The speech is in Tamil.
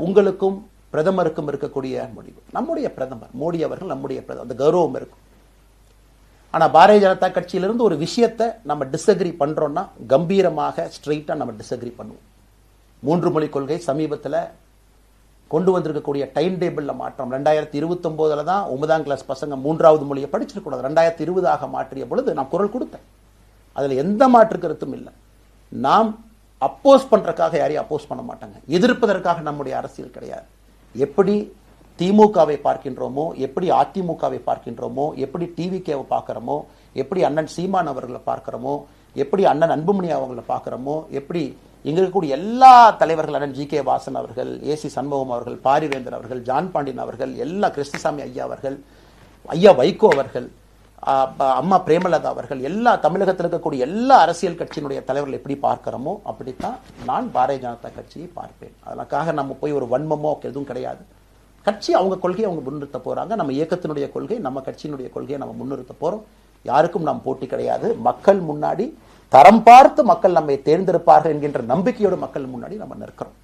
உங்களுக்கும் பிரதமருக்கும் இருக்கக்கூடிய முடிவு. நம்முடைய பிரதமர் மோடி அவர்கள் நம்முடைய பிரதமர், அந்த கௌரவம் இருக்கும். ஆனா பாரதிய ஜனதா கட்சியிலிருந்து ஒரு விஷயத்தை நம்ம டிஸ்அக்ரி பண்றோம்னா கம்பீரமாக ஸ்ட்ரெயிட்டா நம்ம டிஸ்அக்ரி பண்ணுவோம். 3 மொழி கொள்கை சமீபத்தில் கொண்டு வந்திருக்கக்கூடிய டைம் டேபிள்ல மாற்றம் 2029 தான் 9ஆம் கிளாஸ் பசங்க 3வது மொழியை படிச்சிருக்கூடாது, 2020 மாற்றிய பொழுது நான் குரல் கொடுத்தேன். அதுல எந்த மாற்று கருத்தும் இல்லை. நாம் அப்போஸ் பண்றதுக்காக யாரையும் அப்போஸ் பண்ண மாட்டாங்க, எதிர்ப்பதற்காக நம்முடைய அரசியல் கிடையாது. எப்படி திமுகவை பார்க்கின்றோமோ, எப்படி அதிமுகவை பார்க்கின்றோமோ, எப்படி டிவிகேவை பார்க்கிறோமோ, எப்படி அண்ணன் சீமான் அவர்களை பார்க்கிறோமோ, எப்படி அண்ணன் அன்புமணி அவர்களை பார்க்கிறோமோ, எப்படி இங்க இருக்கக்கூடிய எல்லா தலைவர்கள், அண்ணன் ஜி.கே. வாசன் அவர்கள், ஏசி சண்முகம் அவர்கள், பாரிவேந்தர் அவர்கள், ஜான் பாண்டியன் அவர்கள், எல்லா கிருஷ்ணசாமி ஐயா அவர்கள், ஐயா வைகோ அவர்கள், அம்மா பிரேமலதா அவர்கள், எல்லா தமிழகத்தில் இருக்கக்கூடிய எல்லா அரசியல் கட்சியினுடைய தலைவர்கள் எப்படி பார்க்கிறோமோ அப்படித்தான் நான் பாரதிய ஜனதா கட்சியை பார்ப்பேன். அதற்காக நம்ம போய் ஒரு வன்மமோ எதுவும் கிடையாது. கட்சி அவங்க கொள்கையை அவங்க முன்னிறுத்த போறாங்க. நம்ம இயக்கத்தினுடைய கொள்கை, நம்ம கட்சியினுடைய கொள்கையை நம்ம முன்னிறுத்த போறோம். யாருக்கும் நாம் போட்டி கிடையாது. மக்கள் முன்னாடி தரம் பார்த்து மக்கள் நம்மை தேர்ந்தெடுப்பார்கள் என்கின்ற நம்பிக்கையோடு மக்கள் முன்னாடி நம்ம நிற்கிறோம்.